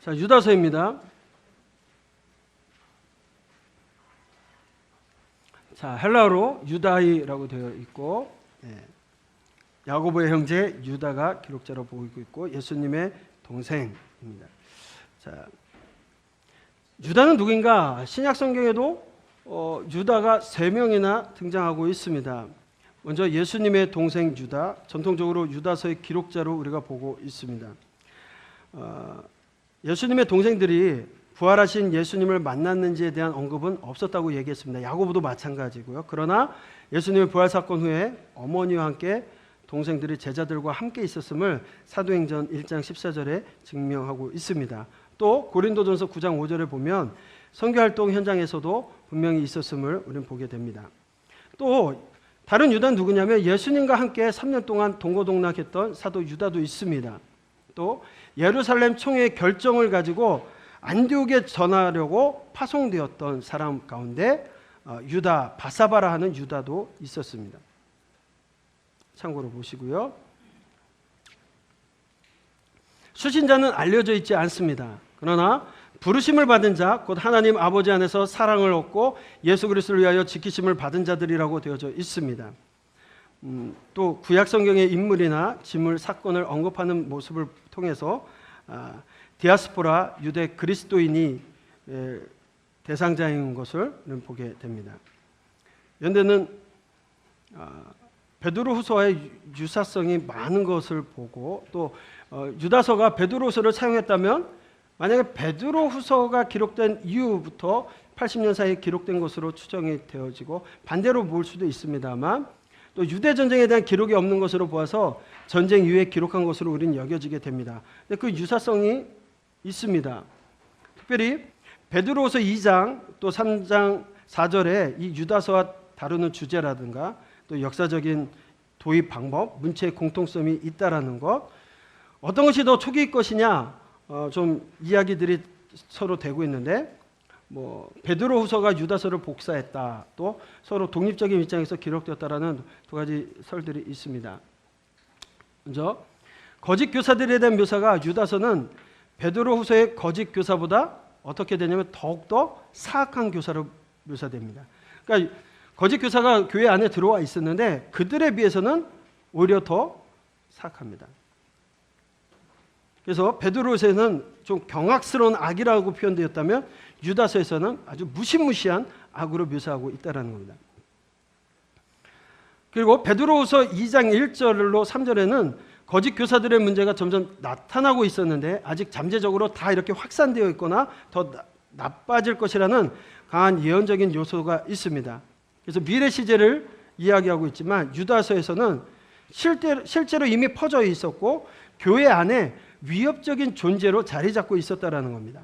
자, 유다서입니다. 자, 헬라어로 유다이라고 되어 있고, 야고보의 형제 유다가 기록자로 보이고 있고, 예수님의 동생입니다. 자, 유다는 누구인가? 신약 성경에도 유다가 3명이나 등장하고 있습니다. 먼저 예수님의 동생 유다, 전통적으로 유다서의 기록자로 우리가 보고 있습니다. 예수님의 동생들이 부활하신 예수님을 만났는지에 대한 언급은 없었다고 얘기했습니다. 야고보도 마찬가지고요. 그러나 예수님의 부활 사건 후에 어머니와 함께 동생들이 제자들과 함께 있었음을 사도행전 1장 14절에 증명하고 있습니다. 또 고린도전서 9장 5절에 보면 선교활동 현장에서도 분명히 있었음을 우리는 보게 됩니다. 또 다른 유다는 누구냐면 예수님과 함께 3년 동안 동고동락했던 사도 유다도 있습니다. 또 예루살렘 총회의 결정을 가지고 안디옥에 전하려고 파송되었던 사람 가운데 유다, 바사바라 하는 유다도 있었습니다. 참고로 보시고요. 수신자는 알려져 있지 않습니다. 그러나 부르심을 받은 자, 곧 하나님 아버지 안에서 사랑을 얻고 예수 그리스도를 위하여 지키심을 받은 자들이라고 되어져 있습니다. 또 구약 성경의 인물이나 지물, 사건을 언급하는 모습을 통해서 디아스포라 유대 그리스도인이 대상자인 것을 보게 됩니다. 연대는 베드로후서의 유사성이 많은 것을 보고 또 유다서가 베드로후서를 사용했다면 만약에 베드로후서가 기록된 이후부터 80년 사이에 기록된 것으로 추정이 되어지고 반대로 볼 수도 있습니다만 또 유대 전쟁에 대한 기록이 없는 것으로 보아서 전쟁 이후에 기록한 것으로 우리는 여겨지게 됩니다. 근데 그 유사성이 있습니다. 특별히 베드로후서 2장 또 3장 4절에 이 유다서와 다루는 주제라든가 또 역사적인 도입 방법, 문체의 공통점이 있다라는 것, 어떤 것이 더 초기 것이냐 좀 이야기들이 서로 되고 있는데 베드로후서가 유다서를 복사했다, 또 서로 독립적인 입장에서 기록되었다라는 두 가지 설들이 있습니다. 먼저 거짓 교사들에 대한 묘사가 유다서는 베드로후서의 거짓 교사보다 어떻게 되냐면 더욱더 사악한 교사로 묘사됩니다. 그러니까 거짓 교사가 교회 안에 들어와 있었는데 그들에 비해서는 오히려 더 사악합니다. 그래서 베드로후서에는 좀 경악스러운 악이라고 표현되었다면 유다서에서는 아주 무시무시한 악으로 묘사하고 있다는 겁니다. 그리고 베드로후서 2장 1절로 3절에는 거짓 교사들의 문제가 점점 나타나고 있었는데 아직 잠재적으로 다 이렇게 확산되어 있거나 더 나빠질 것이라는 강한 예언적인 요소가 있습니다. 그래서 미래 시제를 이야기하고 있지만 유다서에서는 실제로 이미 퍼져 있었고 교회 안에 위협적인 존재로 자리 잡고 있었다라는 겁니다.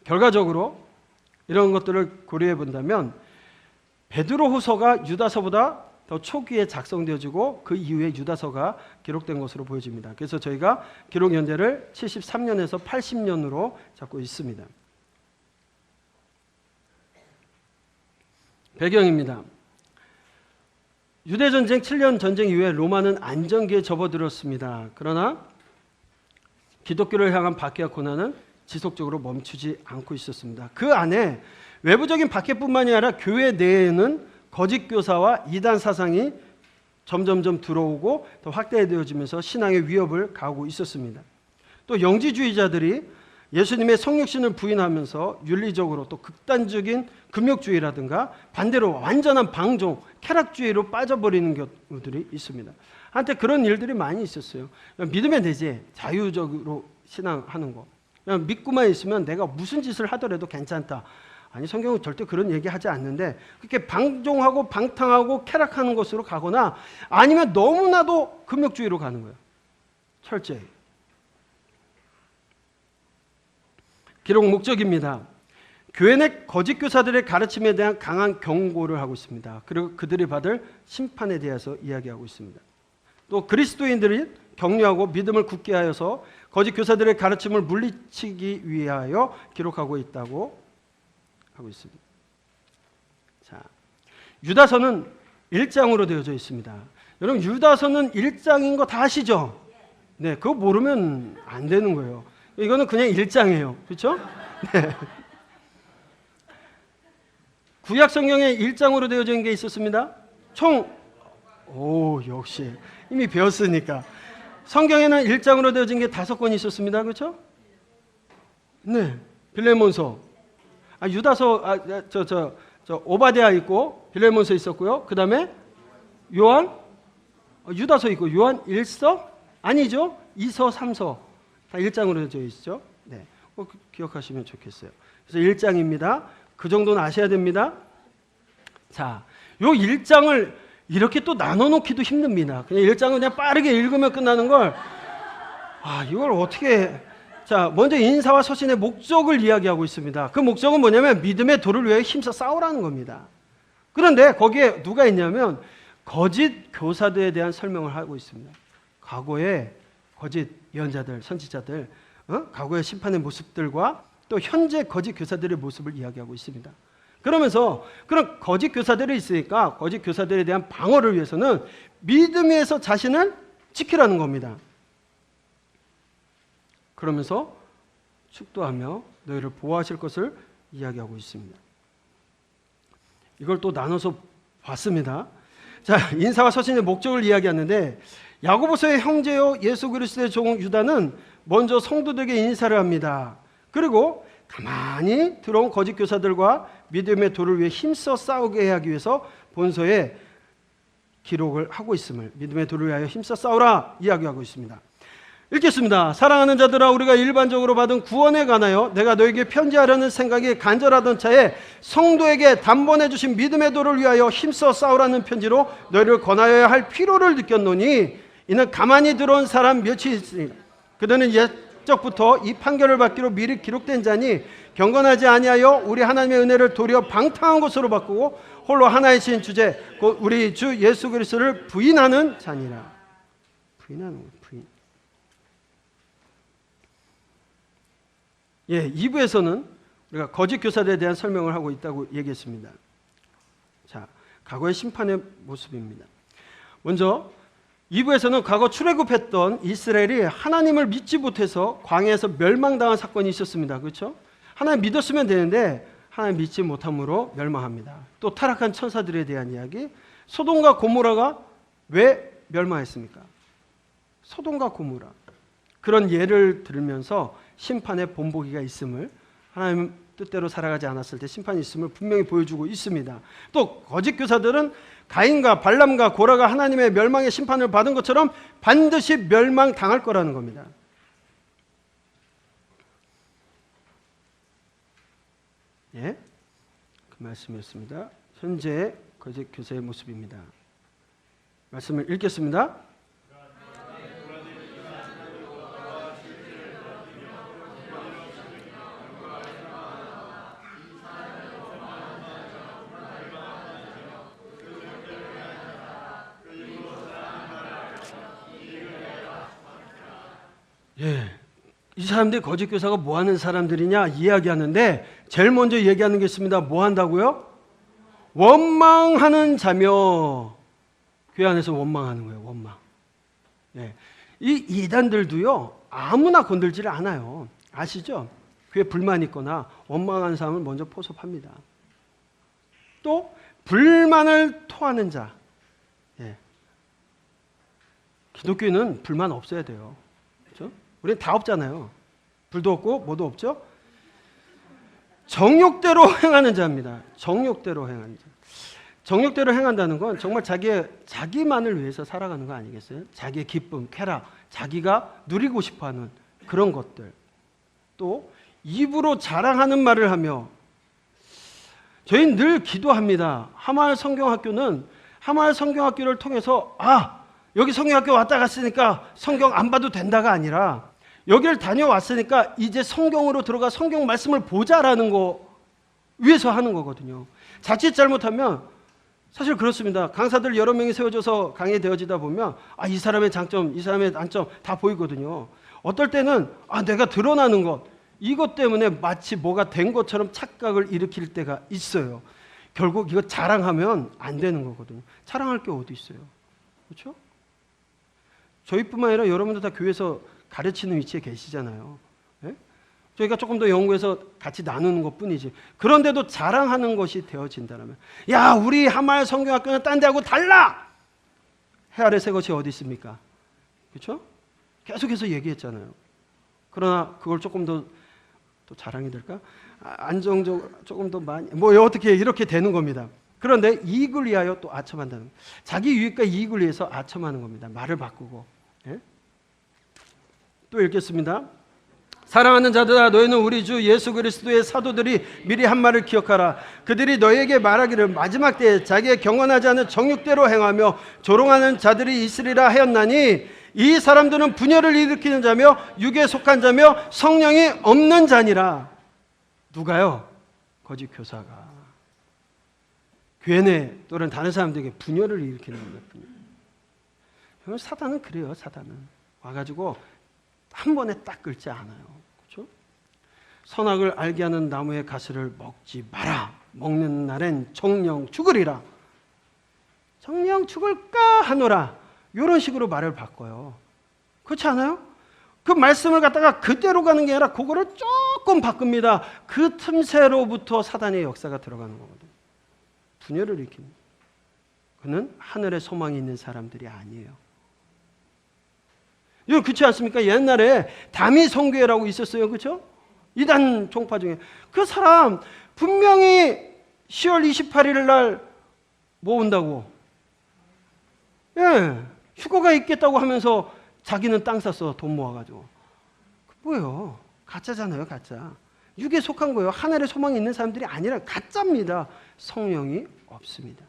결과적으로 이런 것들을 고려해 본다면 베드로후서가 유다서보다 더 초기에 작성되어지고 그 이후에 유다서가 기록된 것으로 보여집니다. 그래서 저희가 기록 연대를 73년에서 80년으로 잡고 있습니다. 배경입니다. 유대전쟁 7년 전쟁 이후에 로마는 안정기에 접어들었습니다. 그러나 기독교를 향한 박해와 고난은 지속적으로 멈추지 않고 있었습니다. 그 안에 외부적인 박해뿐만이 아니라 교회 내에는 거짓 교사와 이단 사상이 점점점 들어오고 더 확대되어지면서 신앙의 위협을 가하고 있었습니다. 또 영지주의자들이 예수님의 성육신을 부인하면서 윤리적으로 또 극단적인 금욕주의라든가 반대로 완전한 방종, 쾌락주의로 빠져버리는 경우들이 있습니다. 한때 그런 일들이 많이 있었어요. 믿으면 되지, 자유적으로 신앙하는 거. 그냥 믿고만 있으면 내가 무슨 짓을 하더라도 괜찮다. 아니, 성경은 절대 그런 얘기하지 않는데 그렇게 방종하고 방탕하고 쾌락하는 것으로 가거나 아니면 너무나도 금욕주의로 가는 거예요. 철저히. 기록 목적입니다. 교회 내 거짓 교사들의 가르침에 대한 강한 경고를 하고 있습니다. 그리고 그들이 받을 심판에 대해서 이야기하고 있습니다. 또 그리스도인들이 격려하고 믿음을 굳게 하여서 거짓 교사들의 가르침을 물리치기 위하여 기록하고 있다고 하고 있습니다. 자, 유다서는 1장으로 되어져 있습니다. 여러분, 유다서는 1장인 거 다 아시죠? 네, 그거 모르면 안 되는 거예요. 이거는 그냥 1장이에요. 그렇죠? 네. 구약 성경에 1장으로 되어져 있는 게 있었습니다. 역시 이미 배웠으니까. 성경에는 1장으로 되어진 게 5권이 있었습니다. 그렇죠? 네. 빌레몬서, 유다서, 오바댜 있고 빌레몬서 있었고요. 그 다음에 요한, 유다서 있고 요한 1서 아니죠? 2서, 3서 다 1장으로 되어 있죠. 네. 기억하시면 좋겠어요. 그래서 1장입니다. 그 정도는 아셔야 됩니다. 자, 요 1장을 이렇게 또 나눠 놓기도 힘듭니다. 그냥 1장을 그냥 빠르게 읽으면 끝나는 걸, 이걸 어떻게. 자, 먼저 인사와 서신의 목적을 이야기하고 있습니다. 그 목적은 뭐냐면 믿음의 도를 위해 힘써 싸우라는 겁니다. 그런데 거기에 누가 있냐면 거짓 교사들에 대한 설명을 하고 있습니다. 과거의 거짓 예언자들, 선지자들, 과거의 심판의 모습들과 또 현재 거짓 교사들의 모습을 이야기하고 있습니다. 그러면서 그런 거짓 교사들이 있으니까 거짓 교사들에 대한 방어를 위해서는 믿음에서 자신을 지키라는 겁니다. 그러면서 축도하며 너희를 보호하실 것을 이야기하고 있습니다. 이걸 또 나눠서 봤습니다. 자, 인사와 서신의 목적을 이야기하는데 야고보서의 형제요 예수 그리스도의 종 유다는 먼저 성도들에게 인사를 합니다. 그리고 가만히 들어온 거짓 교사들과 믿음의 도를 위해 힘써 싸우게 하기 위해서 본서에 기록을 하고 있음을, 믿음의 도를 위하여 힘써 싸우라 이야기하고 있습니다. 읽겠습니다. 사랑하는 자들아, 우리가 일반적으로 받은 구원에 관하여 내가 너에게 편지하려는 생각이 간절하던 차에 성도에게 단번에 주신 믿음의 도를 위하여 힘써 싸우라는 편지로 너희를 권하여야 할 필요를 느꼈노니 이는 가만히 들어온 사람 몇이 있으니 그들은 옛적부터 이 판결을 받기로 미리 기록된 자니 경건하지 아니하여 우리 하나님의 은혜를 도리어 방탕한 것으로 바꾸고 홀로 하나이신 주제 곧 우리 주 예수 그리스도를 부인하는 자니라. 부인하는 것, 부인. 예, 2부에서는 우리가 거짓 교사들에 대한 설명을 하고 있다고 얘기했습니다. 자, 과거의 심판의 모습입니다. 먼저 2부에서는 과거 출애굽했던 이스라엘이 하나님을 믿지 못해서 광야에서 멸망당한 사건이 있었습니다. 그렇죠? 하나님 믿었으면 되는데 하나님 믿지 못함으로 멸망합니다. 또 타락한 천사들에 대한 이야기, 소돔과 고모라가 왜 멸망했습니까? 소돔과 고모라. 그런 예를 들면서 심판의 본보기가 있음을, 하나님 뜻대로 살아가지 않았을 때 심판이 있음을 분명히 보여주고 있습니다. 또 거짓 교사들은 가인과 발람과 고라가 하나님의 멸망의 심판을 받은 것처럼 반드시 멸망당할 거라는 겁니다. 예, 그 말씀이었습니다. 현재 거짓 교사의 모습입니다. 말씀을 읽겠습니다. 예, 이 사람들이 거짓 교사가 뭐 하는 사람들이냐 이야기하는데 제일 먼저 얘기하는 게 있습니다. 뭐 한다고요? 원망하는 자며. 교회 안에서 원망하는 거예요. 원망. 예, 이 이단들도요 아무나 건들지를 않아요. 아시죠? 교회 불만 있거나 원망하는 사람을 먼저 포섭합니다. 또 불만을 토하는 자. 예. 기독교인은 불만 없어야 돼요. 그렇죠? 우리는 다 없잖아요. 불도 없고 뭐도 없죠? 정욕대로 행하는 자입니다. 정욕대로 행하는 자. 정욕대로 행한다는 건 정말 자기만을 위해서 살아가는 거 아니겠어요? 자기의 기쁨, 쾌락, 자기가 누리고 싶어하는 그런 것들. 또 입으로 자랑하는 말을 하며. 저희는 늘 기도합니다. 하마을 성경학교는 하마을 성경학교를 통해서 여기 성경학교 왔다 갔으니까 성경 안 봐도 된다가 아니라 여기를 다녀왔으니까 이제 성경으로 들어가 성경 말씀을 보자라는 거 위해서 하는 거거든요. 자칫 잘못하면 사실 그렇습니다. 강사들 여러 명이 세워져서 강의되어지다 보면 이 사람의 장점, 이 사람의 단점 다 보이거든요. 어떨 때는 내가 드러나는 것, 이것 때문에 마치 뭐가 된 것처럼 착각을 일으킬 때가 있어요. 결국 이거 자랑하면 안 되는 거거든요. 자랑할 게 어디 있어요. 그렇죠? 저희뿐만 아니라 여러분들 다 교회에서 가르치는 위치에 계시잖아요. 네? 저희가 조금 더 연구해서 같이 나누는 것뿐이지. 그런데도 자랑하는 것이 되어진다면, 야, 우리 하마을 성경학교는 딴 데하고 달라! 해 아래 새 것이 어디 있습니까? 그렇죠? 계속해서 얘기했잖아요. 그러나 그걸 조금 더 자랑이 될까? 안정적 조금 더 많이 어떻게 이렇게 되는 겁니다. 그런데 이익을 위하여 또 아첨한다는 거예요. 자기 유익과 이익을 위해서 아첨하는 겁니다. 말을 바꾸고. 예? 또 읽겠습니다. 사랑하는 자들아, 너희는 우리 주 예수 그리스도의 사도들이 미리 한 말을 기억하라. 그들이 너희에게 말하기를 마지막 때에 자기의 경건하지 않은 정욕대로 행하며 조롱하는 자들이 있으리라 하였나니, 이 사람들은 분열을 일으키는 자며 육에 속한 자며 성령이 없는 자니라. 누가요? 거짓 교사가 교회 내 또는 다른 사람들에게 분열을 일으키는 겁니다. 사단은 그래요. 사단은 와가지고 한 번에 딱 긁지 않아요. 그렇죠? 선악을 알게 하는 나무의 가시를 먹지 마라. 먹는 날엔 정령 죽으리라. 정령 죽을까 하노라. 이런 식으로 말을 바꿔요. 그렇지 않아요? 그 말씀을 갖다가 그대로 가는 게 아니라 그거를 조금 바꿉니다. 그 틈새로부터 사단의 역사가 들어가는 거거든요. 분열을 일으킵니다. 그는 하늘에 소망이 있는 사람들이 아니에요. 이거 그렇지 않습니까? 옛날에 다미 성교회라고 있었어요. 그렇죠? 이단 종파 중에 그 사람 분명히 10월 28일 날 모은다고, 휴거가 있겠다고 하면서 자기는 땅 샀어. 돈 모아가지고. 뭐예요? 가짜잖아요. 가짜. 육에 속한 거예요. 하늘에 소망이 있는 사람들이 아니라 가짜입니다. 성령이 없습니다.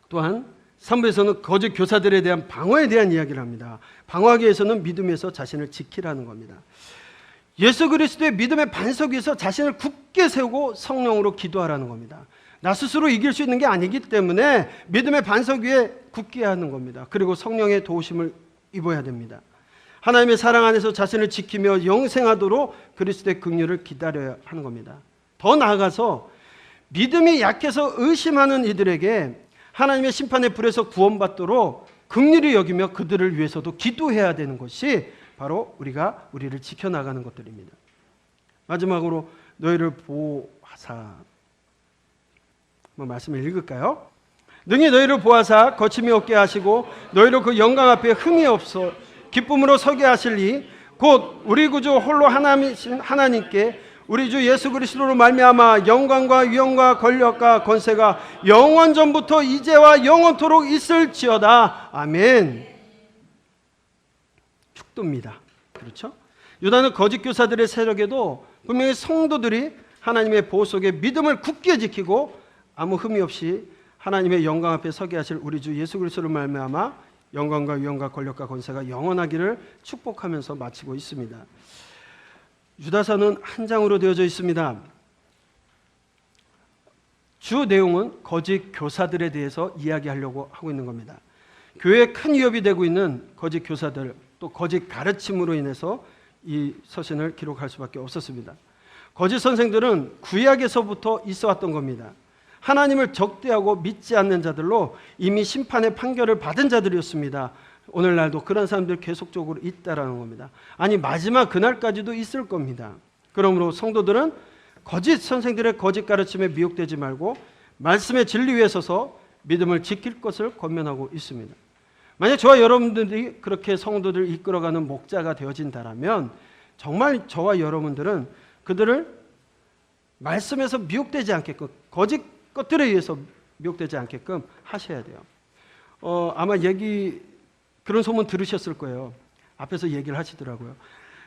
또한 3부에서는 거짓 교사들에 대한 방어에 대한 이야기를 합니다. 방어하기 위해서는 믿음에서 자신을 지키라는 겁니다. 예수 그리스도의 믿음의 반석 위에서 자신을 굳게 세우고 성령으로 기도하라는 겁니다. 나 스스로 이길 수 있는 게 아니기 때문에 믿음의 반석 위에 굳게 하는 겁니다. 그리고 성령의 도우심을 입어야 됩니다. 하나님의 사랑 안에서 자신을 지키며 영생하도록 그리스도의 긍휼을 기다려야 하는 겁니다. 더 나아가서 믿음이 약해서 의심하는 이들에게 하나님의 심판의 불에서 구원받도록 긍휼히 여기며 그들을 위해서도 기도해야 되는 것이 바로 우리를 지켜나가는 것들입니다. 마지막으로 너희를 보호하사. 말씀을 읽을까요? 능히 너희를 보호하사 거침이 없게 하시고 너희를 그 영광 앞에 흠이 없어 기쁨으로 서게 하실리 곧 우리 구주 홀로 하나님이신 하나님께 우리 주 예수 그리스도로 말미암아 영광과 위엄과 권력과 권세가 영원 전부터 이제와 영원토록 있을지어다. 아멘. 축도입니다. 그렇죠? 유다는 거짓 교사들의 세력에도 분명히 성도들이 하나님의 보호 속에 믿음을 굳게 지키고 아무 흠이 없이 하나님의 영광 앞에 서게 하실 우리 주 예수 그리스도로 말미암아 영광과 위엄과 권력과 권세가 영원하기를 축복하면서 마치고 있습니다. 유다서는 한 장으로 되어져 있습니다. 주 내용은 거짓 교사들에 대해서 이야기하려고 하고 있는 겁니다. 교회에 큰 위협이 되고 있는 거짓 교사들, 또 거짓 가르침으로 인해서 이 서신을 기록할 수밖에 없었습니다. 거짓 선생들은 구약에서부터 있어왔던 겁니다. 하나님을 적대하고 믿지 않는 자들로 이미 심판의 판결을 받은 자들이었습니다. 오늘날도 그런 사람들 계속적으로 있다라는 겁니다. 아니, 마지막 그날까지도 있을 겁니다. 그러므로 성도들은 거짓 선생들의 거짓 가르침에 미혹되지 말고 말씀의 진리 위에 서서 믿음을 지킬 것을 권면하고 있습니다. 만약 저와 여러분들이 그렇게 성도들을 이끌어가는 목자가 되어진다면 정말 저와 여러분들은 그들을 말씀에서 미혹되지 않게끔, 거짓 것들에 의해서 미혹되지 않게끔 하셔야 돼요. 아마 그런 소문 들으셨을 거예요. 앞에서 얘기를 하시더라고요.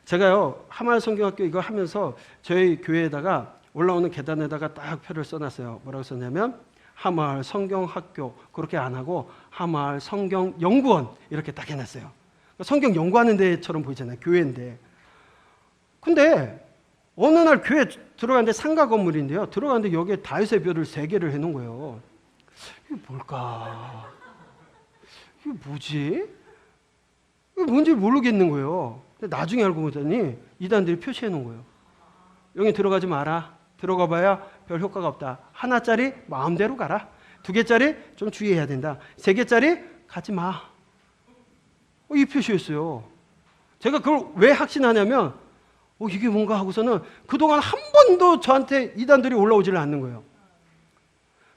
제가요, 하마을 성경학교 이거 하면서 저희 교회에다가 올라오는 계단에다가 딱 표를 써놨어요. 뭐라고 썼냐면 하마을 성경학교, 그렇게 안 하고 하마을 성경연구원 이렇게 딱 해놨어요. 성경 연구하는 데처럼 보이잖아요. 교회인데. 근데 어느 날 교회 들어갔는데 상가 건물인데요. 들어갔는데 여기에 다윗의 별을 3개를 해놓은 거예요. 이게 뭘까? 이게 뭐지? 이게 뭔지 모르겠는 거예요. 근데 나중에 알고 보더니 이단들이 표시해 놓은 거예요. 여기 들어가지 마라. 들어가 봐야 별 효과가 없다. 하나짜리 마음대로 가라. 2개짜리 좀 주의해야 된다. 3개짜리 가지 마. 이 표시였어요. 제가 그걸 왜 확신하냐면 이게 뭔가 하고서는 그동안 한 번도 저한테 이단들이 올라오질 않는 거예요.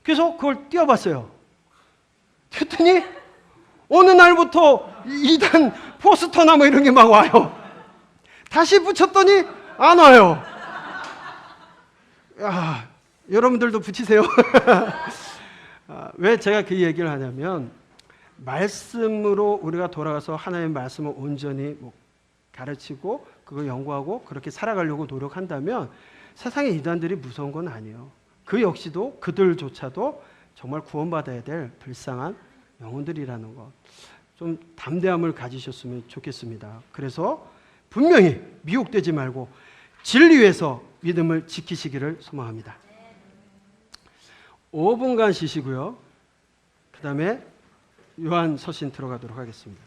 그래서 그걸 띄워봤어요. 그랬더니 어느 날부터 이단 포스터나 뭐 이런 게 막 와요. 다시 붙였더니 안 와요. 야, 여러분들도 붙이세요. 왜 제가 그 얘기를 하냐면 말씀으로 우리가 돌아가서 하나님의 말씀을 온전히 가르치고 그걸 연구하고 그렇게 살아가려고 노력한다면 세상의 이단들이 무서운 건 아니에요. 그 역시도 그들조차도 정말 구원받아야 될 불쌍한 영혼들이라는 것. 좀 담대함을 가지셨으면 좋겠습니다. 그래서 분명히 미혹되지 말고 진리에서 믿음을 지키시기를 소망합니다. 5분간 쉬시고요. 그 다음에 요한 서신 들어가도록 하겠습니다.